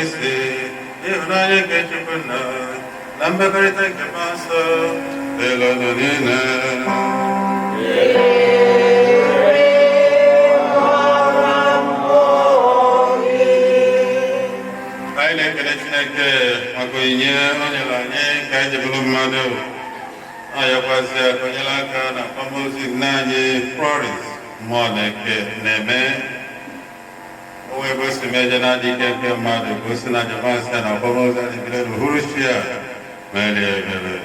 Christi, ịhụnanya nke Chukwu Nna, na mmekọrịta nke Mmụọ Nsọ, dịrị unu niile. Anyị na-ekele Chineke maka onyinye o nyere anyị ka anyị ji bụrụ mmadụ. Ọ yakwazị aka o nyere aka na akwamozu nne anyị Florence Muoneme. O wee gosi m eje na-adị ike nke mmadụ gosi na Japan na akwamozu anyị bidoro n'uhuruchi a ma elie ebere.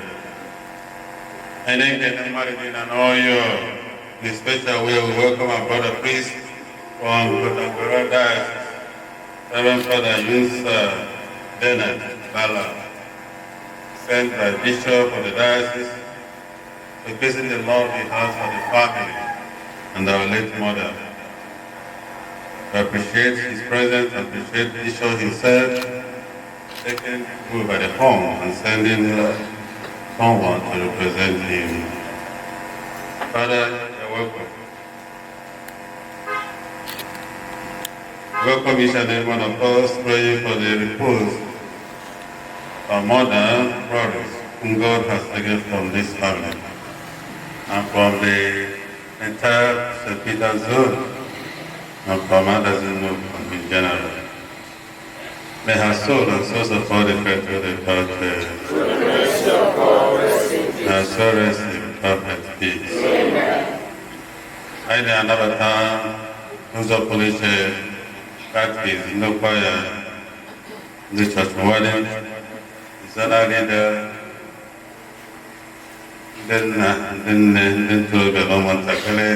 Anyị na-ekele mmadụ dị na n'ọyọ. In a special way, we welcome our brother priest from Kotagora Diocese, Reverend Father Yunsa Bernard Bala, sent by Bishop of the Diocese to visit the Lord in the house of the family and our late mother. We appreciate his presence, appreciate Bishop himself, taking through by the home and sending someone to represent him. Father, you're welcome. Welcome each and every one of us, praying for the repose of Mother Florence, whom God has taken from this family and from the entire St. Peter's zone and from Adazi Nnukwu in general. May her soul and souls of all the faithful departed, her soul rest in perfect peace. I know another time, who's a police practice in the choir, the church warden, the Zana leader, then to the Roman Takale,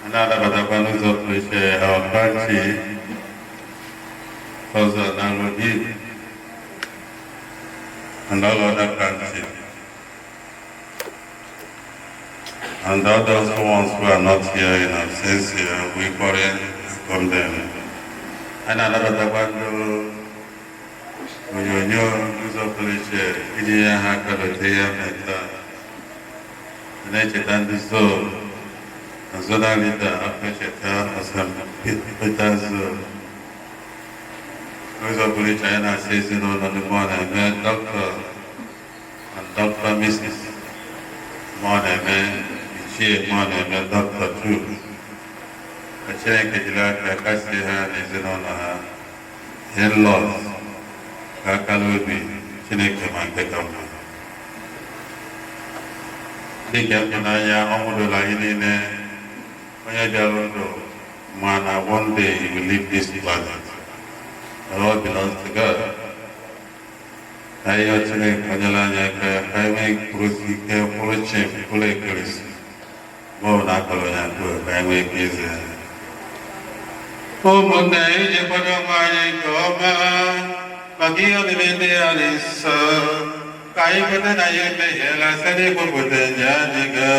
another Batapan who's a police, our party, also Nalodi, and all other countries. And others ones who are not here in absence here, we welcome them. And another Tabando, when you know, use of police, Idia Hakalotea Meta, the nature and the soul, and Zona Lita, Apacheta, or some Peter's use of police, and I say, you know, the morning, Doctor and Dr. Mrs. Muoneme. She Muoneme, Doctor too. A check is like a Cassihan is in on her in-laws. Kakalubi, Chineke Mantekama. Dikapunaya, Omodula Iline, Oyajarondo, Mana, one day you will leave this planet. The Lord belongs to God. I actually make Purusika, Puruchim, Pulekris. More Nakoloya to a family business. Oh, Monday, Japanamaya, Goma, Magia, the Indianis, Kaipatan, I may have said it with the Janiga.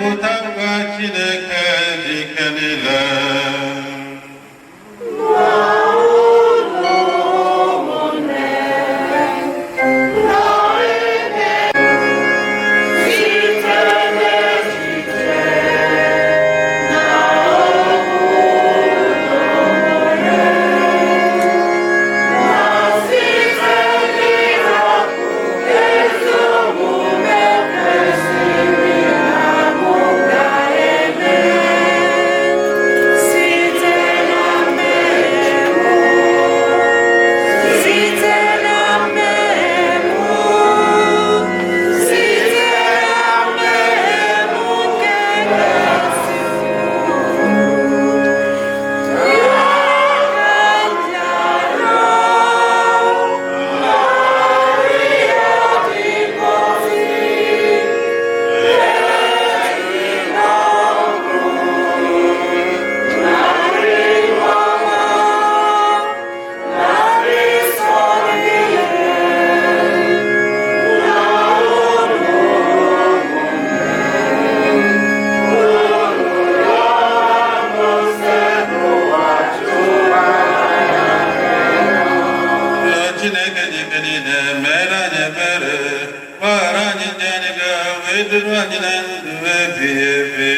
Putanga Chineke, Jikanila. Sit duru anyị na ndụ ebighị ebi.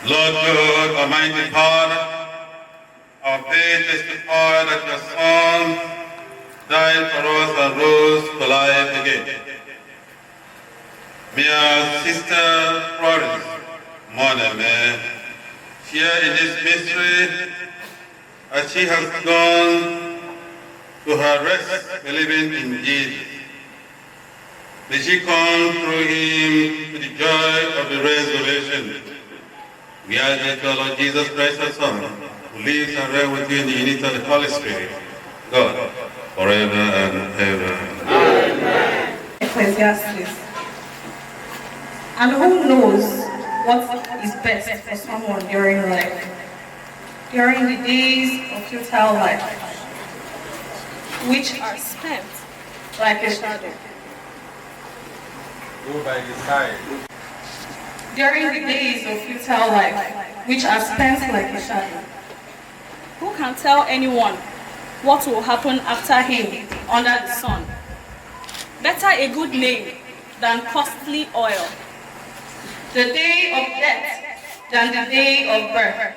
Lord God, Almighty Father, our faith testify that your Son died for us and rose to life again. May our sister Florence Muoneme share in this mystery as she has gone to her rest believing in Jesus. May she come through him to the joy of the resurrection. We are grateful, Lord Jesus Christ, our Son, who lives and reigns with you in the unity of the Holy Spirit, God, forever and ever. Amen. Ecclesiastes. And who knows what is best for someone during life, during the days of futile life, which are spent like a shadow. Go by the side. During the days of futile life, which are spent like a shadow. Who can tell anyone what will happen after him under the sun? Better a good name than costly oil. The day of death than the day of birth.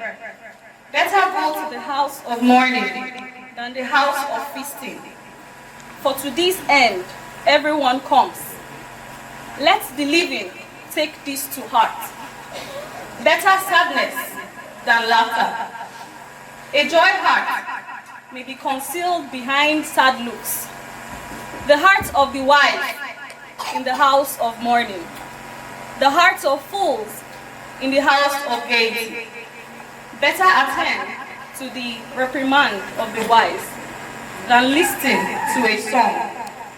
Better go to the house of mourning than the house of feasting. For to this end everyone comes. Let the living take this to heart. Better sadness than laughter. A joy heart may be concealed behind sad looks. The heart of the wise in the house of mourning. The hearts of fools in the house of gaiety. Better attend to the reprimand of the wise than listen to a song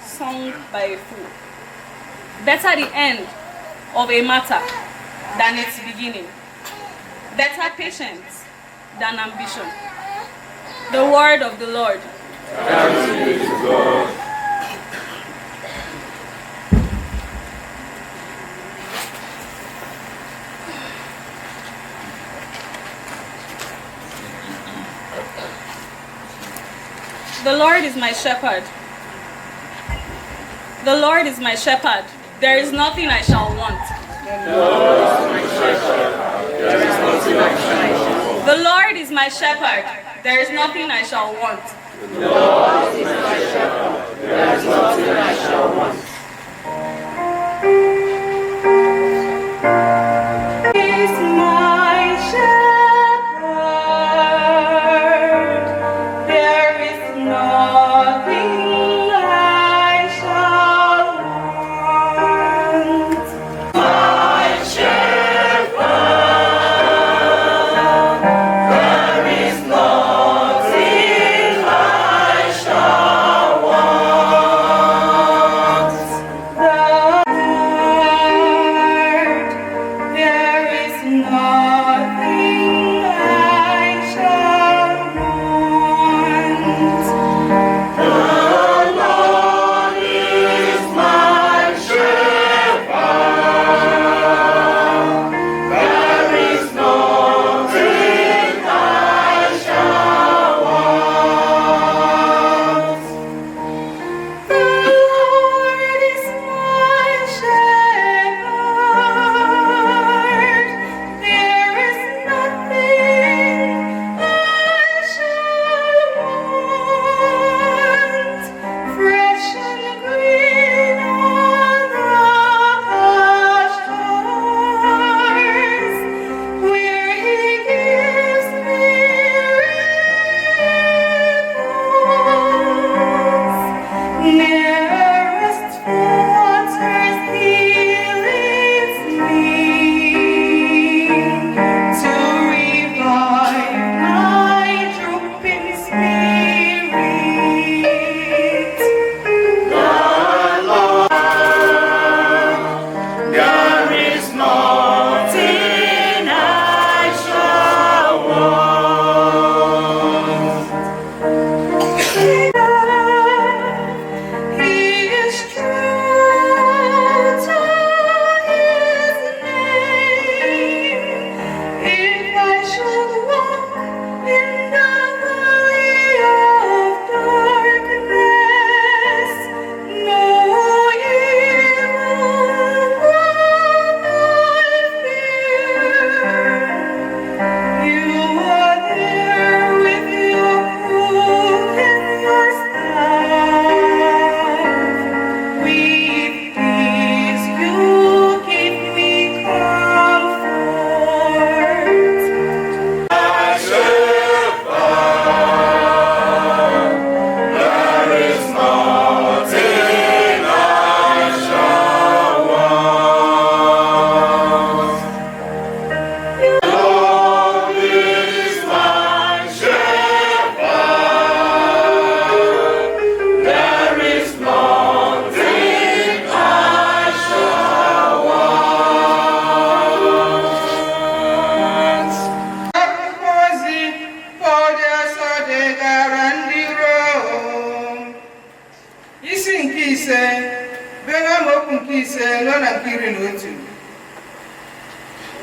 sung by a fool. Better the end of a matter than its beginning. Better patience than ambition. The word of the Lord. Thanks be to God. The Lord is my shepherd. The Lord is my shepherd. There is nothing I shall want. The Lord is my shepherd. There is nothing I shall want. The Lord is my shepherd. There is nothing I shall want. The Lord is my shepherd. There is nothing I shall want.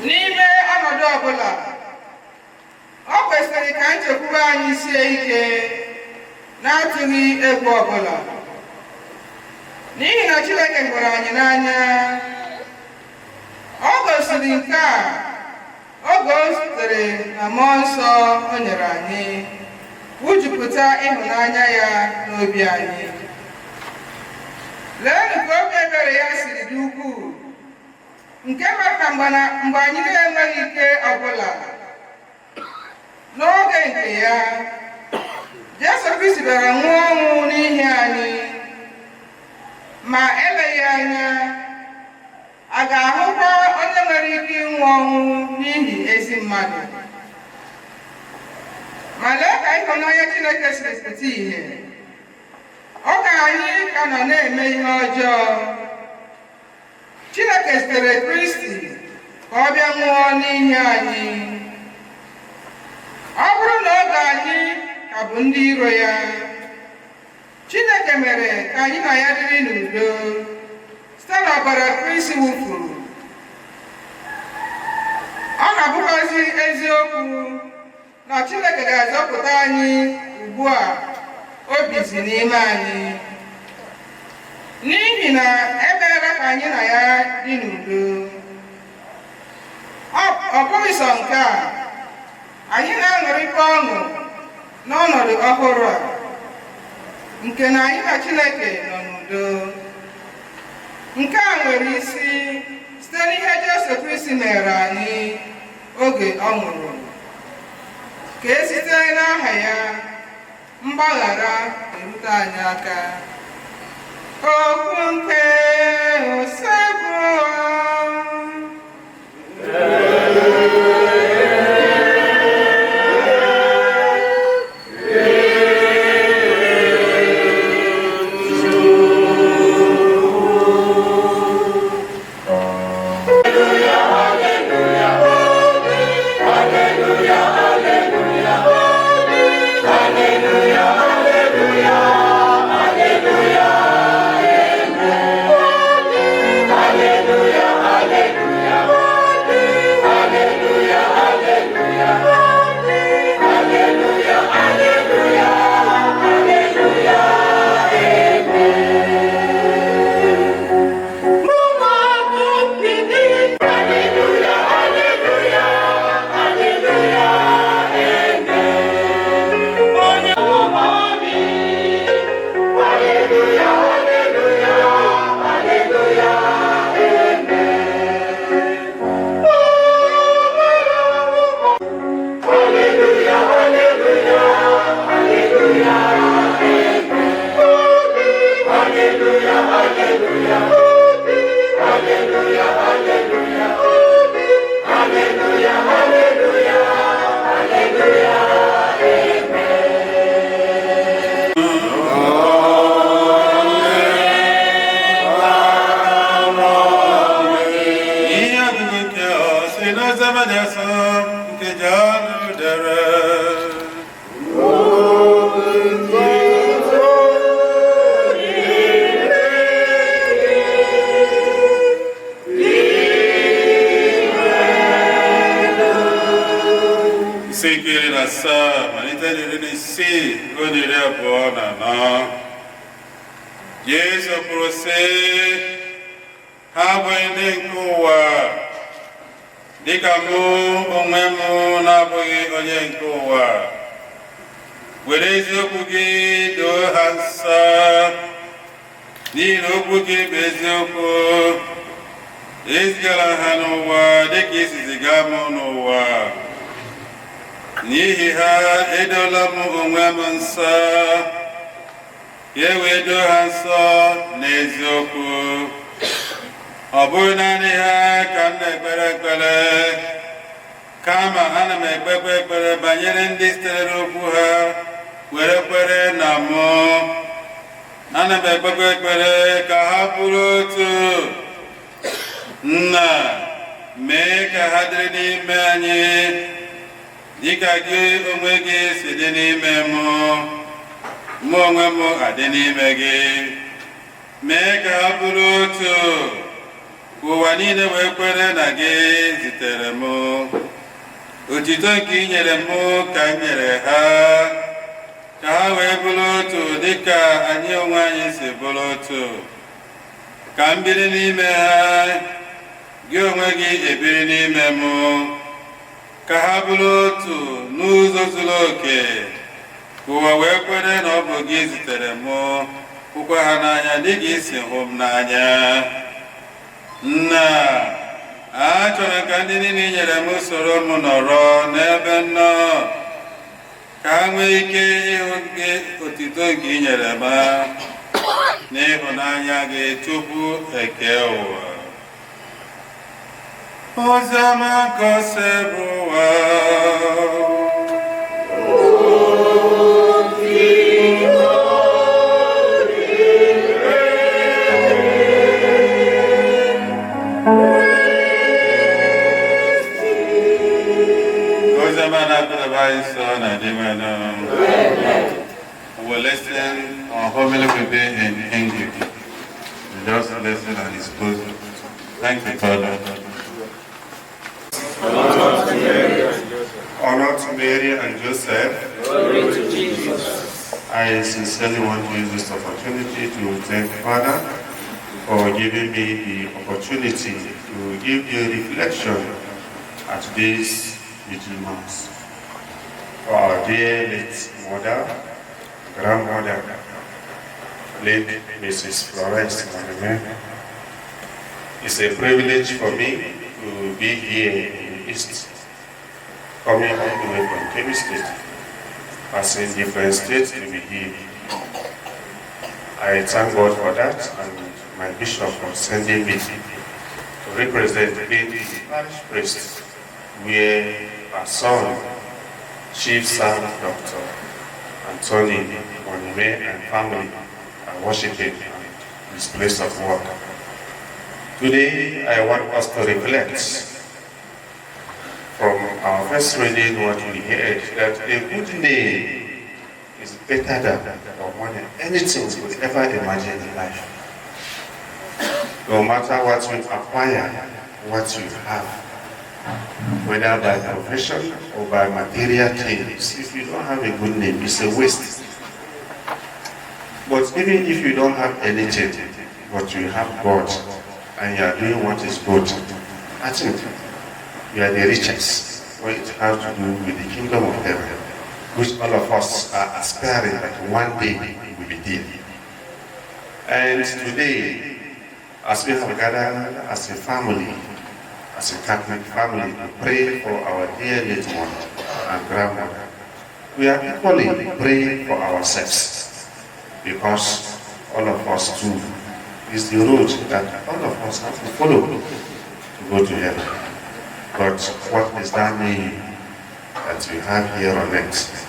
N'ime ọnọdụ ọbụla, ọ kwesịrị ka nchekwube anyị sie ike na-atụghị egwu ọbụla. N'ihi na Chineke hụrụ anyị n'anya, ọ gosiri nke a oge o sitere na mmụọ nsọ o nyere anyị, wujupụta ịhụnanya ya n'obi anyị. Leenụ ka obi ebere ya siri dị ukwuu, nke mere na mgbe anyị na-enweghị ike ọbụla n'oge nke ya, Jesu Kristi bịara nwụọ ọnwụ n'ihi anyị. Ma eleghị anya, a ga-ahụkwa onye nwere ike ịnwụ ọnwụ n'ihi ezi mmadụ? Ma lee ka ịhụnanya Chineke siri pụta ìhè. Ọ ka anyị ka nọ na-eme ihe ọjọọ, Chineke zitere Kristi ka ọ bịa nwụọ n'ihi anyị. Ọ bụrụ na oge anyị ka bụ ndị iro ya, Chineke mere ka anyị na ya dịrị n'udo site n'ọbara Kristi wụfuru. Ọ na-abụkwazi eziokwu na Chineke ga-azọpụta anyị ugbu a o bizi n'ime anyị, n'ihi na emeela ka anyị na ya dị n'udo. Ọ bụghị sọ nke a, anyị na-aṅụrịkwa ọṅụ n'ọnọdụ ọhụrụ a nke na anyị na Chineke nọ n'udo. Nke a nwere isi site n'ihe Jesu Kristi mere anyị oge ọ nwụrụ, ka e site n'aha ya mgbaghara erute anyị aka. Okwu nke usekwu Jesu kwuru sị, ha abụghị ndị nke ụwa dịka mụ onwe m na-abụghị onye nke ụwa. Were eziokwu gị doo ha nsọ, n'ihi na okwu gị bụ eziokwu. Ezigara ha n'ụwa dịka i si ziga m n'ụwa. N'ihi ha edola m onwe m nsọ, ka e wee doo ha nsọ n'eziokwu. Ọ bụghị naanị ha ka m na-ekpere ekpere, kama ana m ekpekwa ekpere banyere ndị sitere n'okwu ha were kwere na mụ. Ana m ekpekwa ekpere ka ha bụrụ otu. Nna, mee ka ha dịrị n'ime anyị dịka gị onwe gị si dị n'ime mụ, mụ onwe m adị n'ime gị. Mee ka ha bụrụ otu, ka ụwa niile wee kwere na gị zitere m. Otito nke i nyere m ka m nyere ha, ka ha wee bụrụ otu dịka anyị onwe anyị si bụrụ otu. Ka m biri n'ime ha, gị onwe gị ebiri n'ime m. Ka ha bụrụ otu n'ụzọ zuru oke, ka ụwa wee kwere na ọ bụ gị zitere m, hụkwa ha n'anya dịka i si hụ m n'anya. Nna, achọrọ ka ndị niile i nyere m soro m nọrọ n'ebe m nọ, ka ha nwee ike ịhụ gị otito nke i nyere m n'ịhụnanya gị tupu eke ụwa. Oziọma nke ose bụ ụwa. We'll listen, our homily will be in English. Just listen and dispose. Thank you, Father. Honor to Mary and Joseph. Glory to Jesus. I sincerely want to use this opportunity to thank Father for giving me the opportunity to give you a reflection at this little Mass. For our dear late mother, grandmother, Late Mrs Florence Muoneme. It's a privilege for me to be here in the East, coming all the way from Kebbi State, passing different states to be here. I thank God for that, and my bishop for sending me to represent the parish priest, where our son, Chief Sam Dr. Adazi Nnukwu and family are worshiping in this place of work. Today, I want us to reflect from our first reading what we heard, that a good name is better than or more than anything we could ever imagine in life. No matter what you acquire, what you have, whether by profession or by material things, if you don't have a good name, it's a waste. But even if you don't have anything, but you have God, and you are doing what is good, I think you are the richest when it has to do with the kingdom of heaven, which all of us are aspiring that one day we will be there. And today, as we have gathered as a family, as a Catholic family, to pray for our dear late mother and grandmother, we are equally praying for ourselves, because all of us too is the road that all of us have to follow to go to heaven. But what is that name that we have here on earth?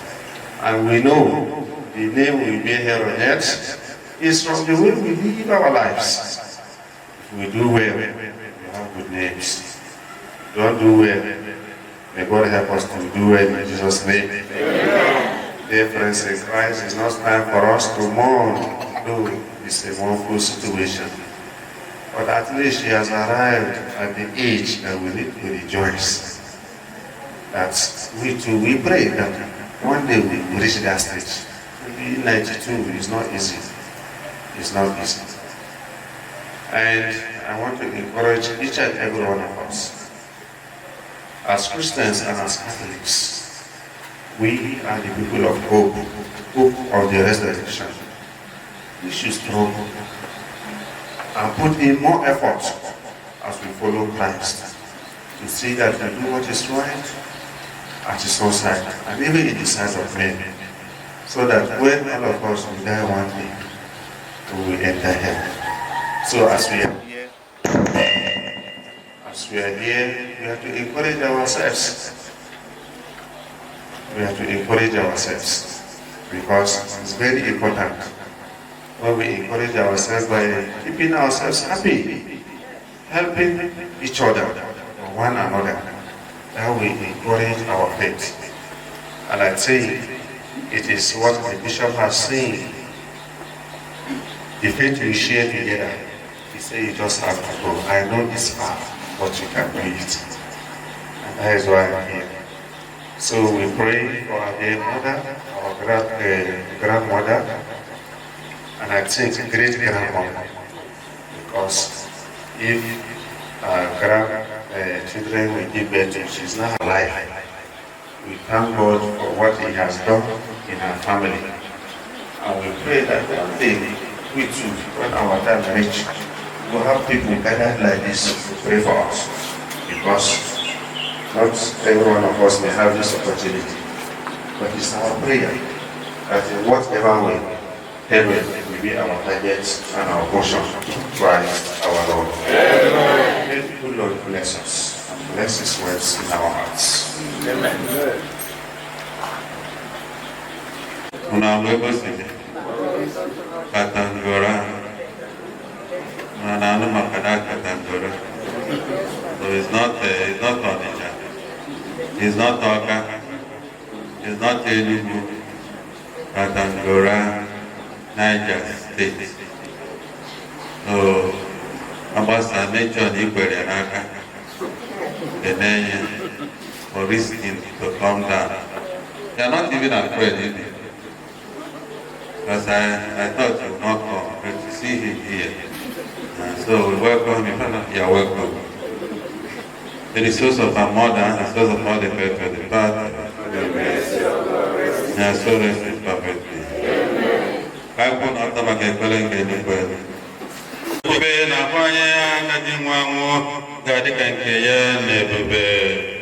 And we know the name we bear here on earth is from the way we live our lives. If we do well, we have good names. Don't do well, may God help us to do well in Jesus' name. Amen. Dear friends in Christ, it's not time for us to mourn, though it's a mournful situation. But at least she has arrived at the age that we need to rejoice. That we too, we pray that one day we will reach that stage. Maybe 92 is not easy. It's not easy. And I want to encourage each and every one of us, as Christians and as Catholics, we are the people of hope, hope of the resurrection. We should struggle and put in more effort as we follow Christ to see that we do what is right at His own side and even in the sight of men, so that when all of us will die one day, we will enter heaven. So as we are here, we have to encourage ourselves. We have to encourage ourselves, because it's very important when we encourage ourselves by keeping ourselves happy, helping each other, one another. That we encourage our faith. And I think it is what the bishop has seen. The faith we share together, he said you just have to go. I know this path, but you can do it. And that is why I'm here. So we pray for our dear mother, our grandmother, and I think great-grandmother, because if grandchildren will give birth to, she's not alive. We thank God for what He has done in our family. And we pray that one day, we too, when our time reaches, we'll have people gathered like this to pray for us. Because not every one of us may have this opportunity. But it's our prayer that in whatever way, heaven will be our target and our portion. Christ our Lord. Amen. May the good Lord bless us and bless His words in our hearts. Amen. Katandora, Manana Makada Katandora. It's not Onitsha. It's not Oka. It's not Enugu. But Angora, Niger State. So, Ambassador mentioned Ikwere Naka, Kenyan, for risking to come down. They are not even afraid, either. Because I thought you would not come, but to see him here. So we welcome him. You are welcome. The resource of our mother, the source of all the faith of the Father, and so rest is perfectly. I will not have a calling anywhere. Ube na kwanye agadi nwa nwo ga-adị ka nke ya na ebube.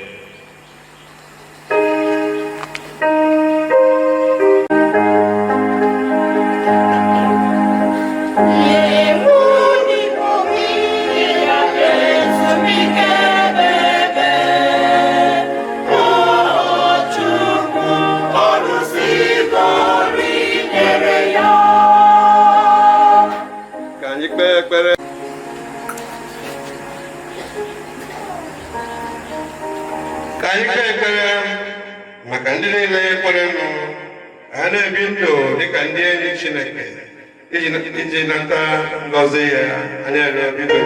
maka ndị niile kwerenụ ha na-ebi ndụ dịka ndị enyi Chineke iji nata ngọzi ya. Anyị arịọ biko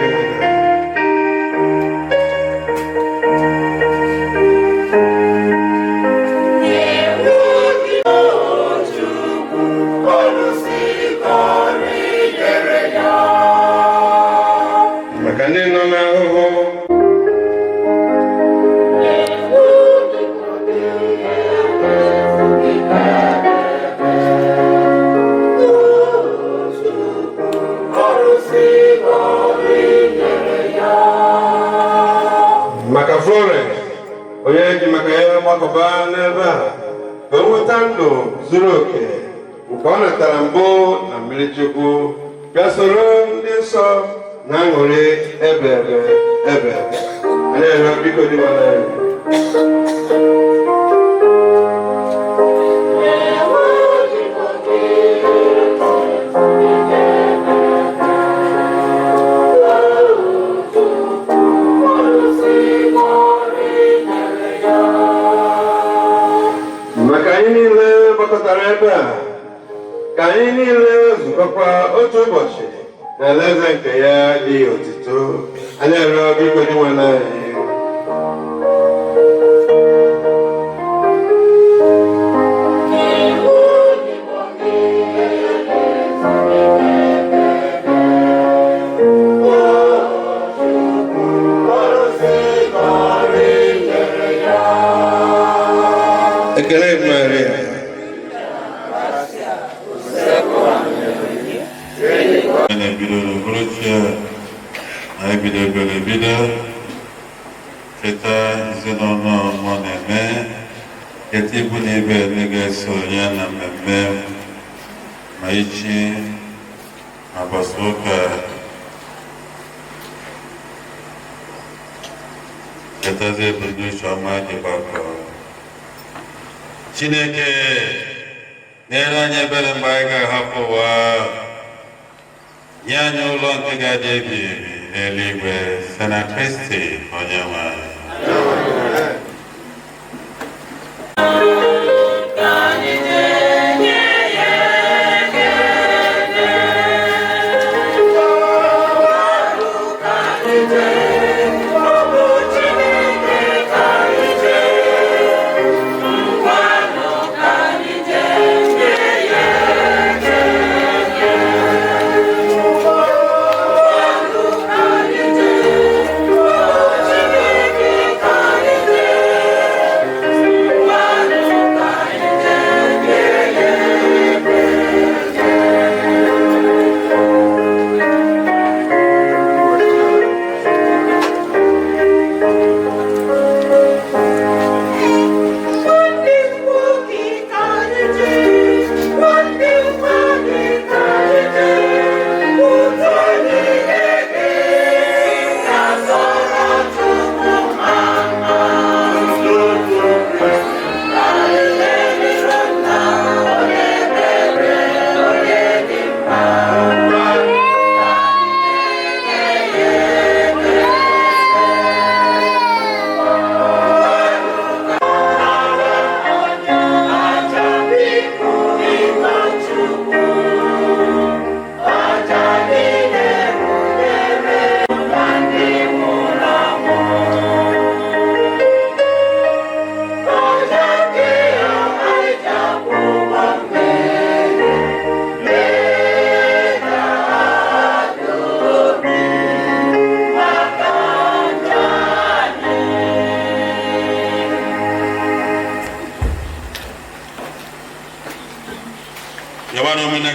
maka ndị nọ n'ahụhụ maka Florence onye ji maka ya gbakọba n'ebe a ka o nweta ndụ zuru oke nke ọ natara mbụ na mmiri Chukwu, bịa soro ndị nsọ na aṅụrị ebe anyị arịọ biko dị mana ebe a ka anyị niile zukọkwa otu ụbọchị na alaeze nke ya dị otito. Anyị arịọ biko dị nwanne anyị ekele Maria. Bido cheta ezinụlọ Muoneme keta ibu na ibe na-eso ya na mmemme ma ichi agbasa ụka chetazi ebumnuche ọma dị gbakọ. Chineke nyere anyị ebere mgbe anyị ga-ahapụ ụwa, nye anyị ụlọ nke ga-adị ebi ebi n'eluigwe site na Kristi Onyenwe anyị.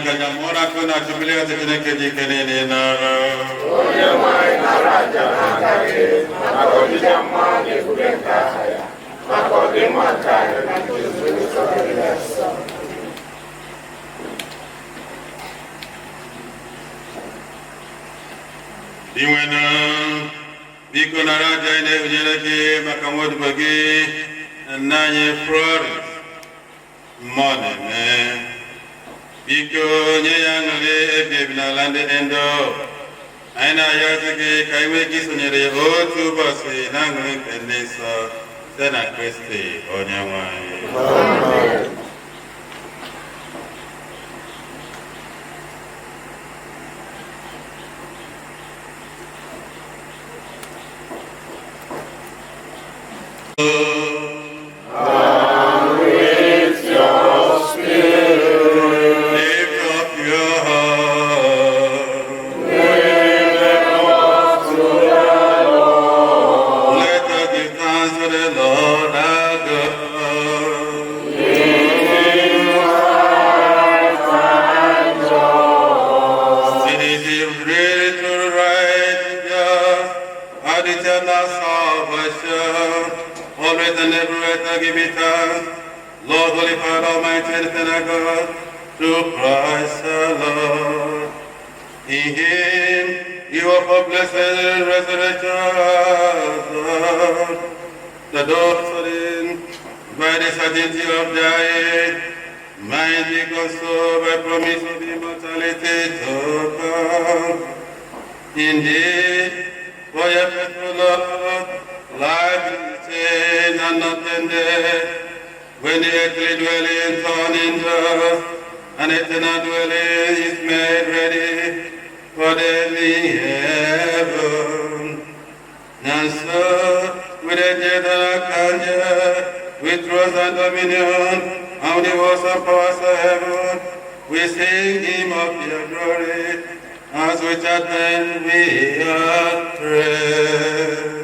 kanya mona kuna chukulia Chineke jikene nara. Onye nwanyị naraja n'akaghị maka ọdịda mmadụ ebube nke aha ya, maka ọdịmma nke anyị na nke ezumike ya nsọ. Iwena biko naraja ine unyeleke maka modibo gị Nanye Florence Muoneme. Biko nye ya ngale ebi na lande endo. Aina ya zike kaiwe kisonyere otu basi na ngale kenesa sena Kristi onye nwanyị. Amen. Lord, Holy Father, Almighty and eternal God, through Christ our Lord. In Him, you are blessed resurrection, the doctrine by the certainty of dying, might be consoled by promise of immortality to come. Indeed, for your faithful Lord, life is changed and not ended. When the earthly dwelling turn into an eternal dwelling is made ready for them in heaven. And so, with a gentle cancer, with trust and dominion, and the works and powers of heaven, we sing Hymn of your glory, as we chant we are prayed.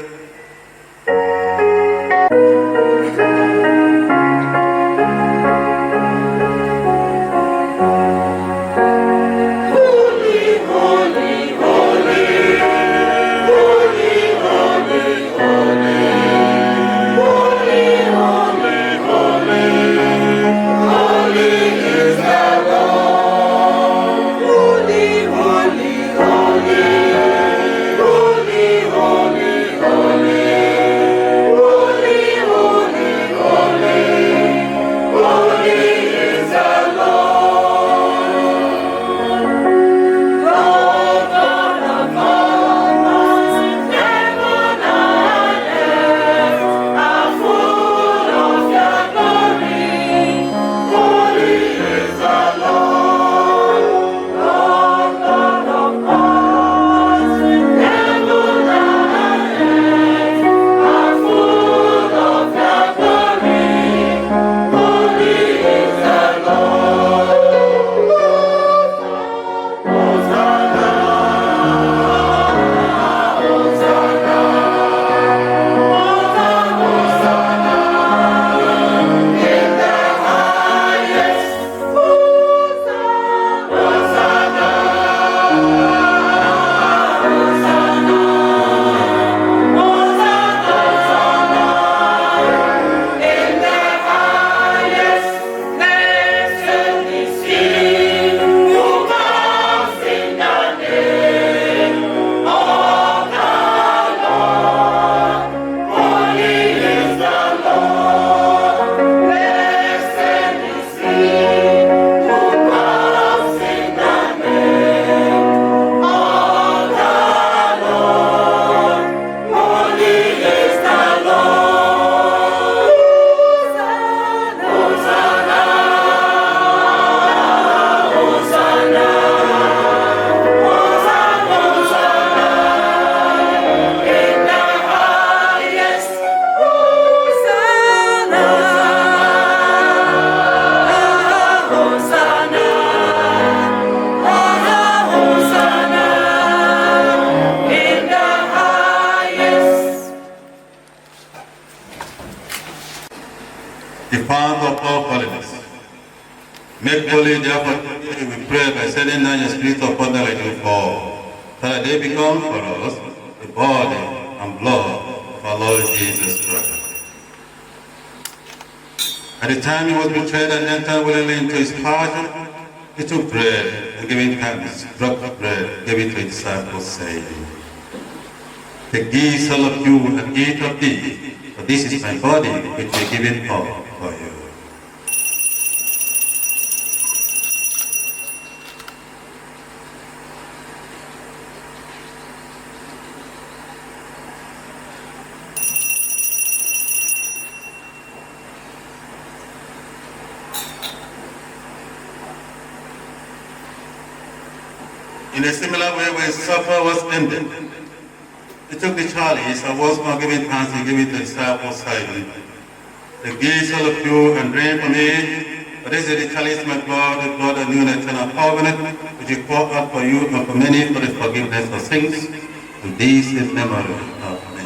Make holy therefore today we pray by sending down your spirit upon them like you fall, so that they become for us the body and blood of our Lord Jesus Christ. At the time he was betrayed and entered willingly into his passion, he took bread and giving thanks, broke the bread, gave it to his disciples, saying, "Take this, all of you, and eat of this, for this is my body, which will give it up for you." In a similar way, when supper was ended, he took the chalice and once more giving thanks, he gave it to his disciples, saying, "Take this, all of you, and drink from it, for this is the chalice of my blood, the blood of the new and eternal covenant, which is poured out for you and for many for the forgiveness of sins. And this is memory of me."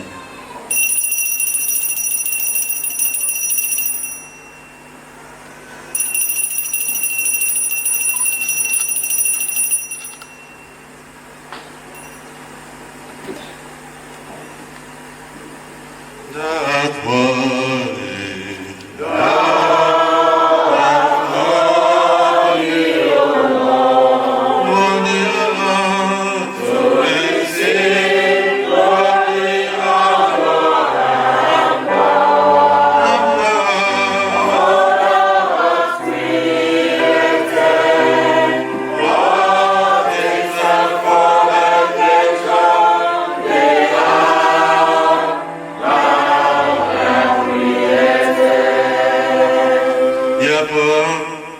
That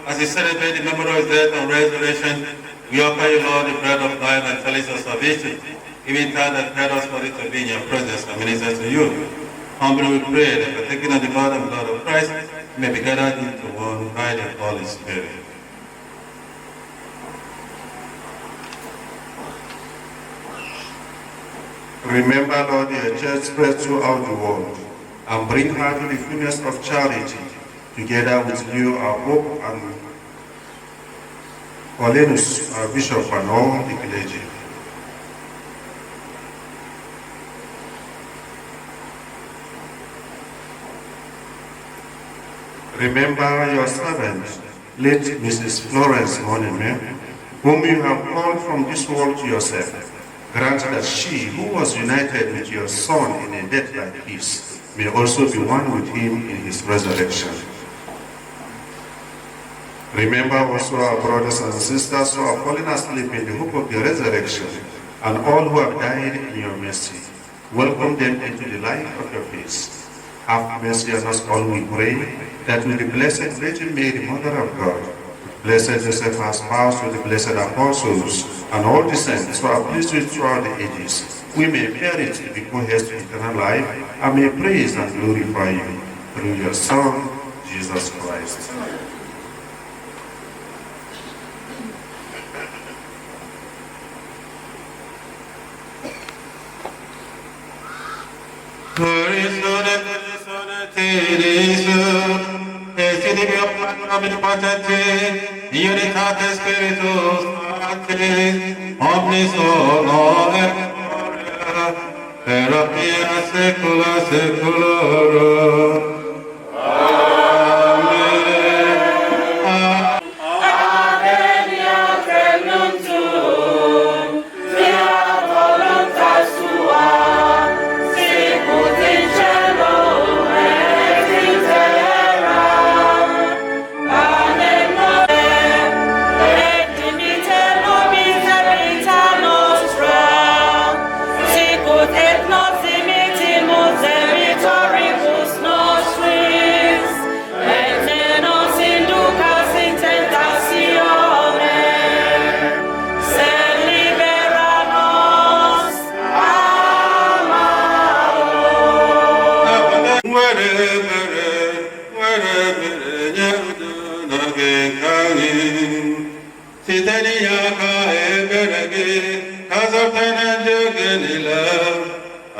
as we celebrate the memory of his death and resurrection, we offer you, Lord, the bread of life and chalice of salvation, giving thanks that prepared us for it to be in your presence and minister to you. Humbly we pray that partaking of the body and blood of Christ, we may be gathered into one by the Holy Spirit. Remember, Lord, your church spread throughout the world, and bring her to the fullness of charity, together with you, our Pope, and Paulinus, our Bishop, and all the clergy. Remember your servant, late Mrs Florence Muoneme, whom you have called from this world to yourself. Grant that she, who was united with your Son in a death like his, may also be one with him in his resurrection. Remember also our brothers and sisters who are falling asleep in the hope of the resurrection, and all who have died in your mercy. Welcome them into the light of your face. Have mercy on us all, we pray, that with the Blessed Virgin Mary, Mother of God, Blessed Joseph, our spouse, with the blessed apostles, and all the saints who are pleased with throughout the ages, we may merit to be co-heirs to eternal life, and may praise and glorify you through your Son, Jesus Christ. Unitate Spiritus Sancti, omnis honor et gloria, per opia saecula saeculorum.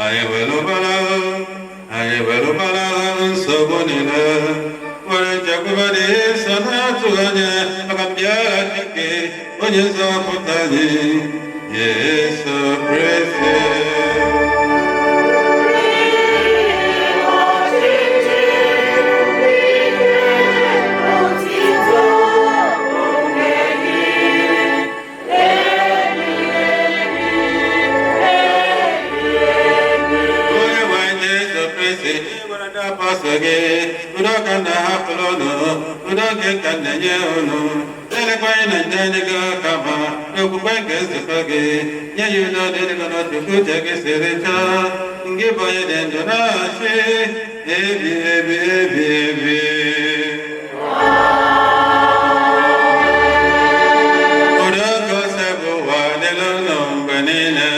I will kubadi sanatu anya akambia kike onye zaputani Yesu Kristo. Pasage, Udakanda Hapolono, Udakanda Yeono, Telequine and Daniga Kaba, Yokubankas the Fage, Yayuno Delegano to Kutaka Serita, give by an Endonashi, Ebi. Udaka Sabu, Wadelano, Banina.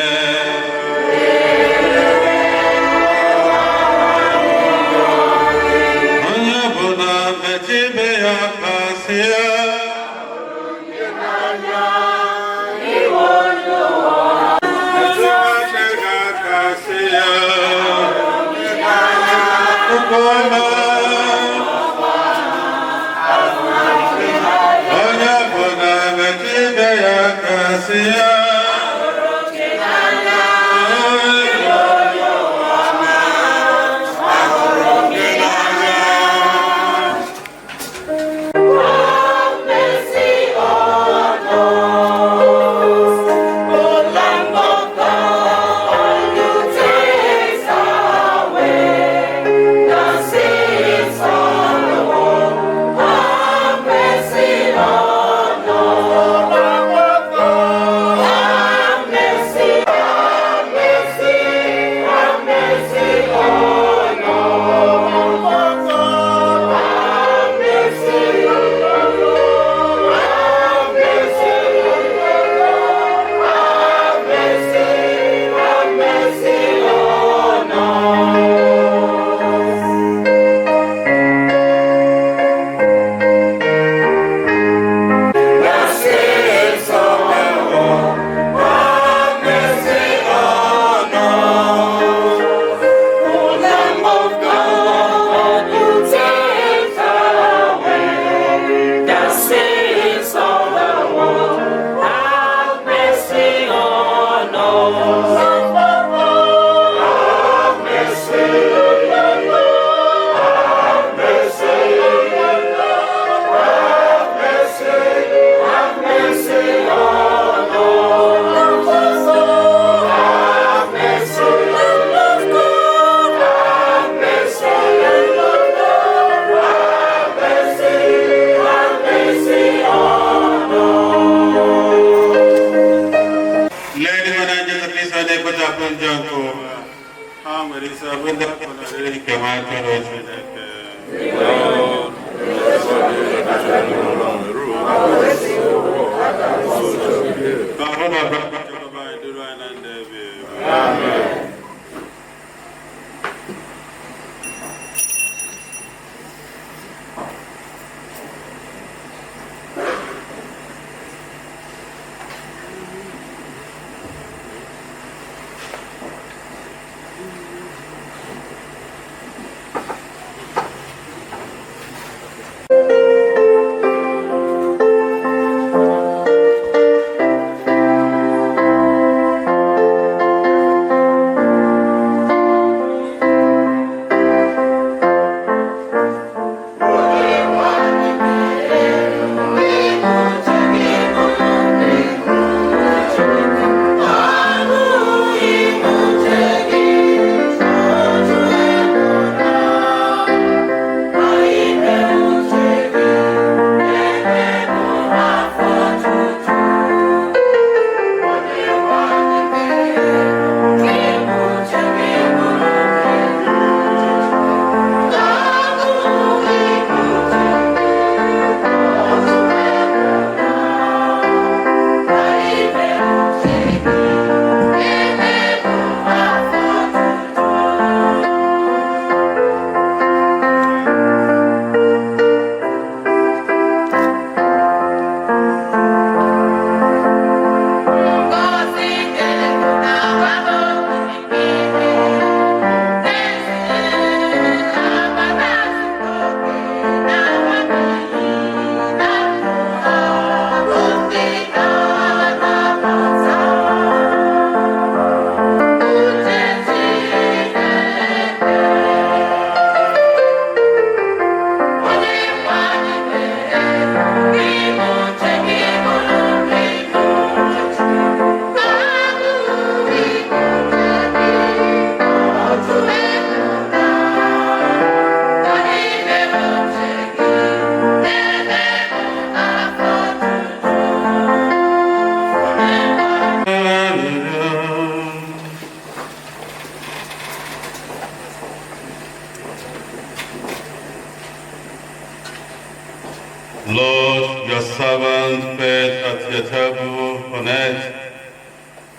Lord, your servant fed at your table on earth,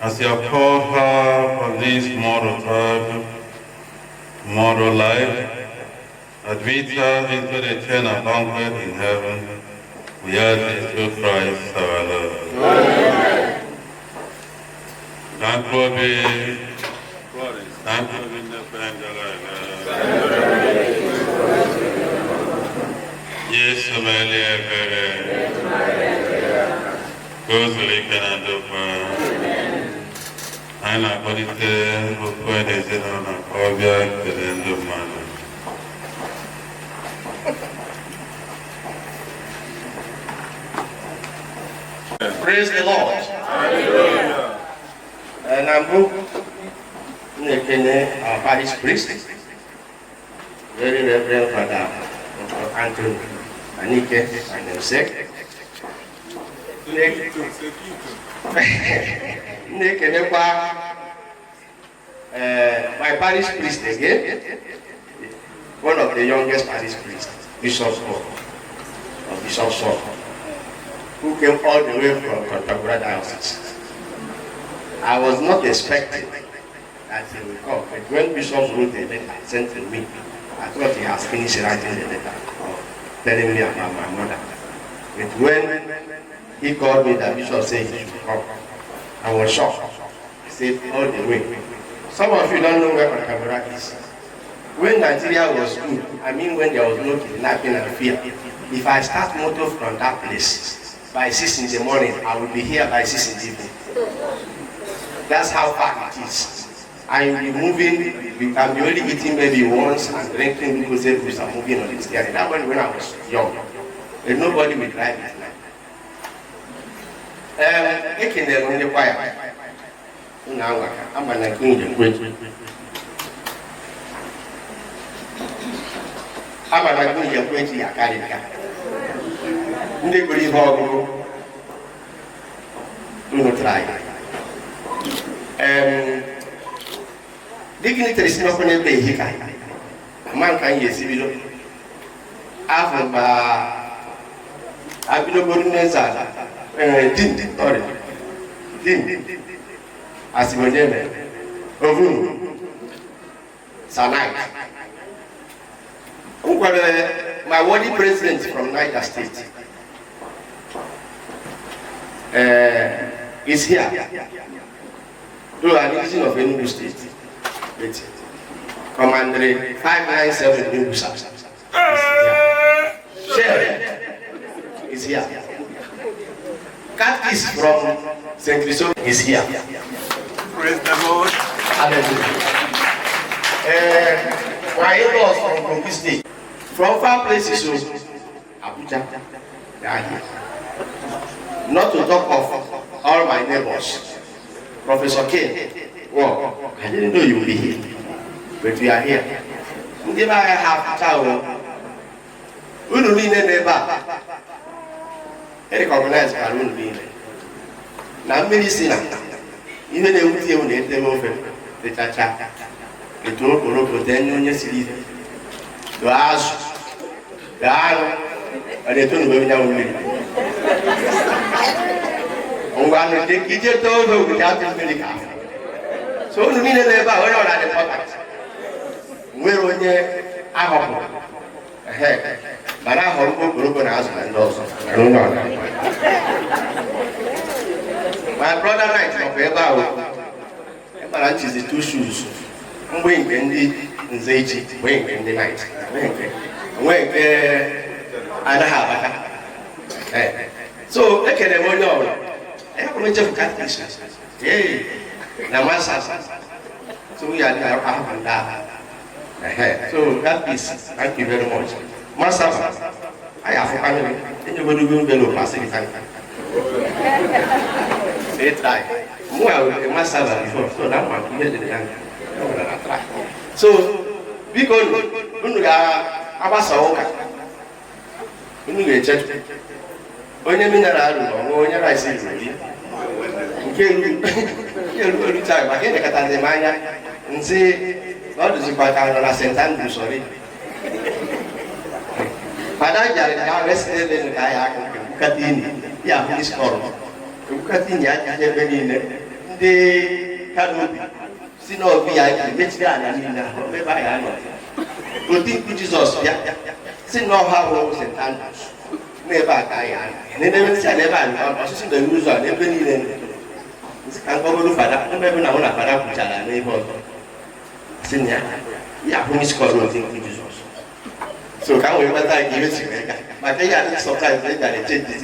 as you have called her for this mortal table, mortal life, admit her into the eternal banquet in heaven. We ask this through Christ our Lord. Amen. Thank you, yes, Amelia, goes the lake and the and I put it when they said on a object to the end of man. Praise the Lord. Hallelujah. And I'm our parish priest, very Reverend Father Anthony Anike and himself. My parish priest again, one of the youngest parish priests, Bishop of Bishop Saul, who came all the way from Contemporary Diocese. I was not expecting that he would come, but when Bishop wrote the letter sent to me, I thought he has finished writing the letter, telling me about my mother. But when he called me, the Bishop said he should come, I was shocked. He said all the way. Some of you don't know where Contemporary is. When Nigeria was good, I mean when there was no kidnapping and fear, if I start motor from that place, by 6 in the morning, I will be here by 6 in the evening. That's how far it is. I will be moving, we can be only eating maybe once and drinking because we are moving on the steering. That was when I was young. And nobody will drive it now. Taking them in the choir. Now I'm going to go in the great. I'm going to go in the great. Ndị gụrụ ihe ọgụgụ unu try. Dignitary si n'ọkụ n'ebe ihe ka ama nka anyị esi bido afọ mgbe abidogoro n'eze ala din Muoneme ovunu Sanai my worthy president from Niger State is here. Though I'm using of Enugu State, Commander 597 Enugu South is here. Cat is from St. Christophe is here. Praise the Lord. Hallelujah. My in-laws from Kogi State, from far places, so Abuja, they are here. Not to talk of all my neighbors. Professor K, well, I didn't know you would be here, but we are here. If I have child, we don't need a neighbor. Any organized can only be there. Now, medicine, even the Uti on the over the Chacha, the Toro, then you see to ask the Arab, and they don't go down with me. I'm going to take it over without the medical. So, you need a neighbor, we're not at the pocket. We're on the Ahoko. But I hope we're going to ask my also. I don't know. My brother Knight of Ebao, Ebalanch is the two shoes. I'm waiting in the Zaji, waiting in the night. Waiting, I have. So, look at them all. I have a bunch of catfish. Yay, Namasa. So, we are there. So, that is, thank you very much. Master, I have a family. Then you go to go below plastic. It's like, well, a master before. So, that one, we get the young. So, because we are Abasaoka. We get church. Onye mineral onye rice nke elu time ma ke kata de manya nzi no do zikwa ka na St. Andrew sorry Padahal jangan resident dengan kaya bukan ini, ya ini sekolah. Bukan ini aja begini. Di kanubi, sino biaya ini tidak ada nina, berbahaya. Rutin Jesus ya, sino hawo setan, neba kaya. Ini neba saya neba, maksud sih dari urusan neba ini. Sekarang kau baru pada, neba nak pada bicara neba. Sini ya ini sekolah rutin Jesus. So kamu yang mana lagi mesti mereka, makanya ada surprise dari jadi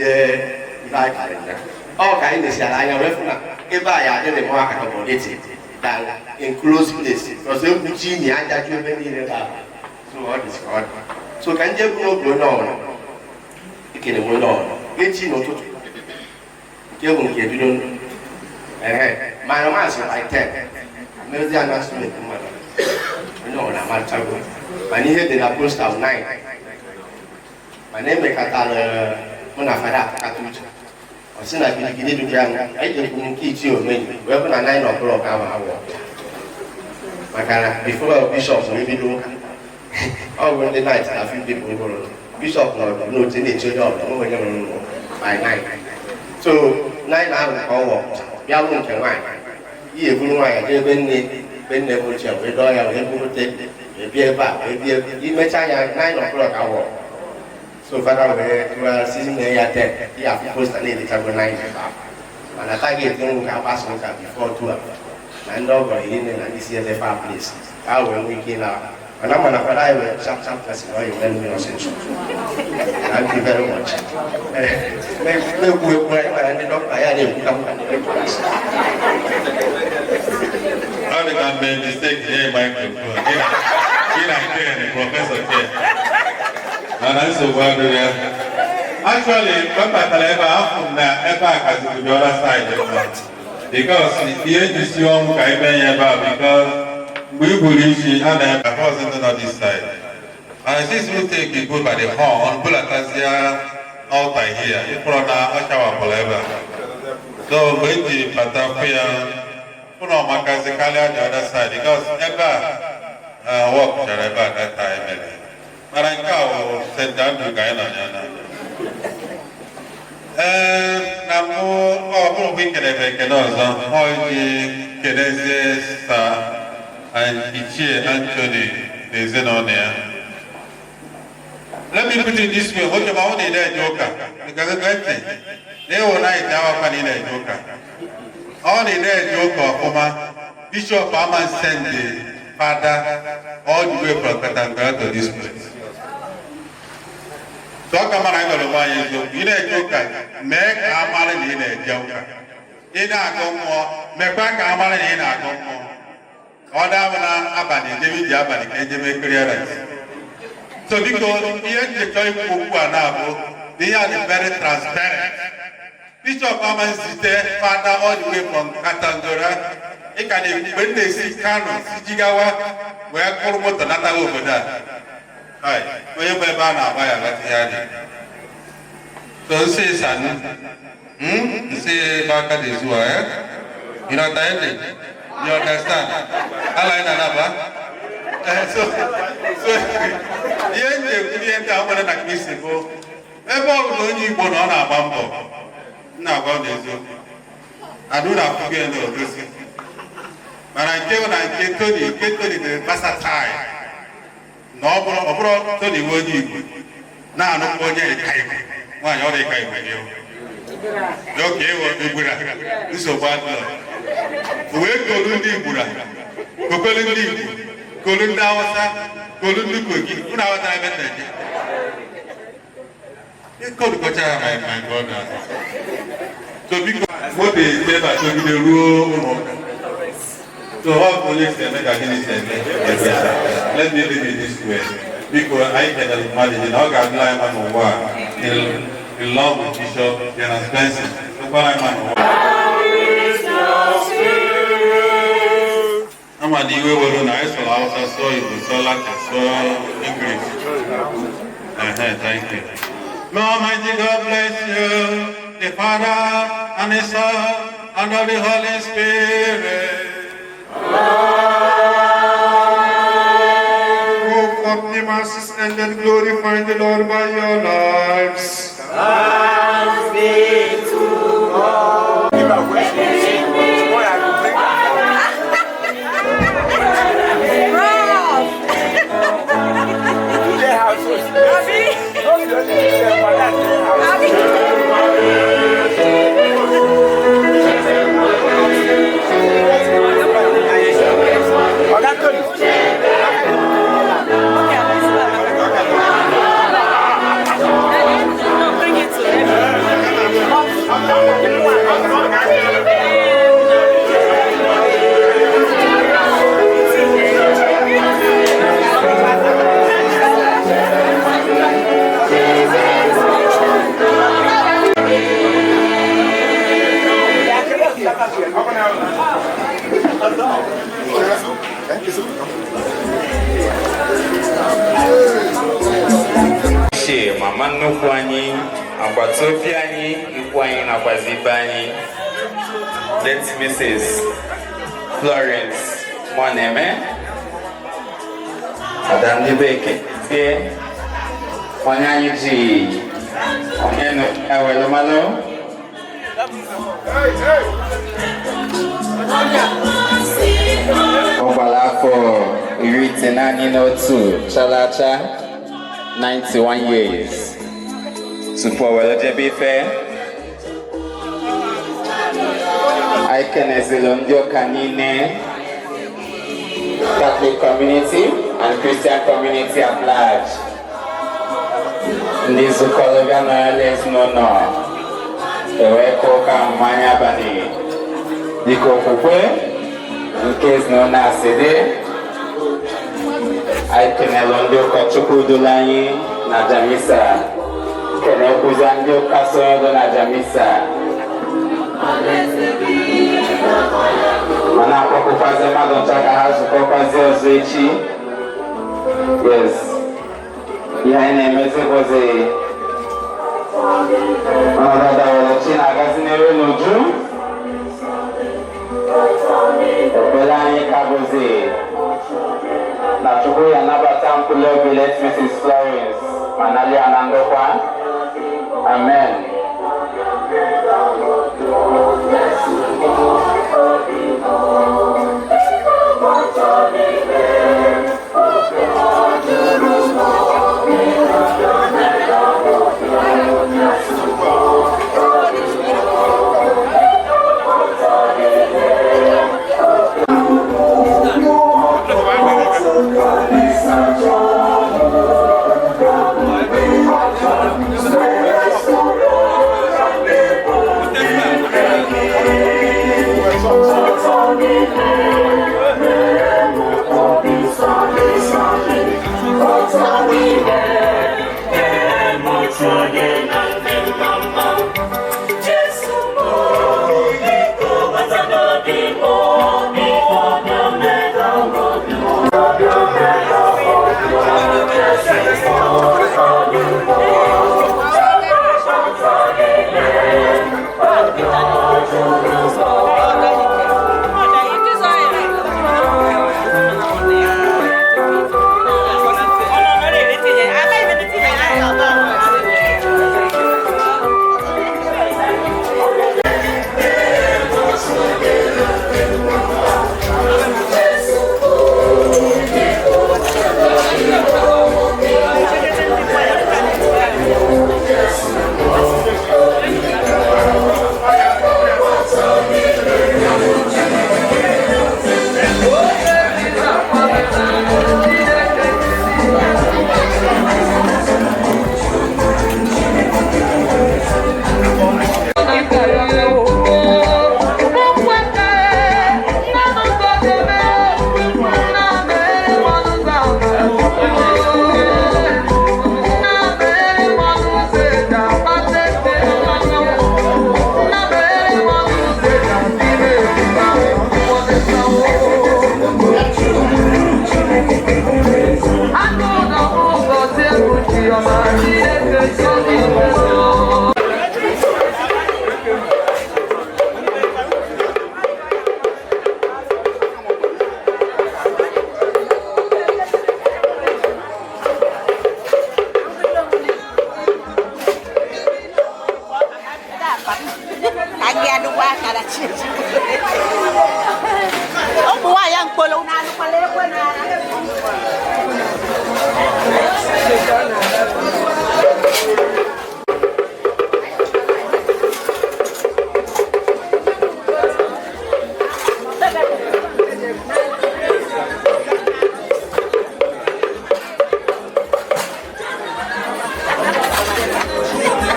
ibarat kalender. Oh kain ini siapa yang berfungsi? Ibarat ada yang mau akan boleh dan inclusiveness. Kalau saya uji ni ada juga ni ada. So what is God? So kan dia pun benar. Ikan benar. Ini notu. Dia pun dia dulu. Mana masih item. Mereka jangan masuk ni mana. No, nak macam tu. Mani he de la post of 9. Mani mereka kata mana pada katu. Osina gini tu yang, aje pun kicau ni. Walaupun anak 9 o'clock awak. Maka before bishop we do. Oh, when the night a few people go. Bishop no sini jodoh, no yang by 9. So 9 hours awak. Biar pun cengai. Ia pun cengai. Dia bên này buổi chiều với đôi là em cũng thấy bia bạc với bia đi mấy chai nhà nay nó có là cao hồ so phát đầu về và xin người nhà tiền thì à phụ nữ này thì chẳng có này mà là tay kia cũng cả ba số cả before tour mà anh đó gọi đi nên là đi xem the farm place cao về nguy kia là mà nó mà nó phải đây về sắp là sẽ nói những lần nhiều sinh sống thank you very much mấy buổi mà anh đó phải đều cũng không cần đến I think I made a mistake here, microphone. Here I professor here. And I'm so glad to hear. Actually, when I tell you from that, ever has to the other side. Because here you see one because we believe she had a person on this side. And since we take it good by the horn, pull at us here, out here, you put on a shower forever. So, when the Patapia. Puno makazikali on the other side because ever work Jareba at that time. Maranka said down to Guyana. Namu or wicked Evacanos, Hoy Kenesis and Ichi Anthony, the Zenonia. Let me put it this way, what about the joker? Because they will night our panina joker. All the day joke of Bishop Aman sent the father all the way from Katanga to this place. So come on, I got to buy you. You know, joker, make Amal in a joker. In a go more, make back Amal in a go more. All that Abani, David Yabani, and Jimmy clearance. So because here the joy who are now, they are very transparent. Bishop Aman Site, father all the way from Katangora, he can when they see Kano, Sijigawa, where Kormo Tanata over there. Hi, where you buy Bana by a Latiani. So say, son, say Baka de Zua, eh? You know that? You understand? I so, the end, we enter one of the Mexico. Ever only one on our bumper. Now, God is I do not forget this. But I get Tony, the versatile. No, bro, Tony, what you now, no more than a kite. Why are they kite with you? Okay, what you would this is bad love. The way Columbi Buddha, Columbi Nnukwu, when I was there. You go to my brother. So because what they say about the rule, so how police can make against let me live in this way. Because I can imagine how can I man of war in love with Bishop and Spencer. So far I'm man of war. I'm a new way when I saw you, so like so English. Thank you. May Almighty God bless you, the Father and the Son and of the Holy Spirit. Amen. of the masses ended, glorifying the Lord by your lives. Thanks be to God. Mama Nnukwu anyị, agbata obi anyị, ikwu anyị nakwazi ibe anyị. Late Mrs Florence Muoneme, Madam Nibeke, onye anyị ji onye ewelumalo. Ọgbara afọ 19 chalacha 91 years. Tupu o were jebe ife, anyị kenezilo ndị ụka niile, Catholic community and Christian community at large. Ndị zukọrọbịa nọrọla ezinụlọ ewee ka ụka mmanya abalị dịka okwukwe nke ezinụlọ asị dị. Anyị kenelu ndị ụkọchukwu dụrụ anyị na Jamisa, kenekwuzi ndị ụka soro na Jamisa, mana akpọkụkwazi mmadụ ncha ka ha zukọkwazi ọzọ echi. Yes, ihe anyị na-emezi bụzi ọnọdụ dawere na-agazi n'elu n'uju. Ekpere anyị ka bụzi na Chukwu ya nabata mkpụrụ obi Late Mrs Florence ma nalia na ndokwa. Amen.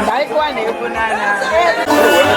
Baik,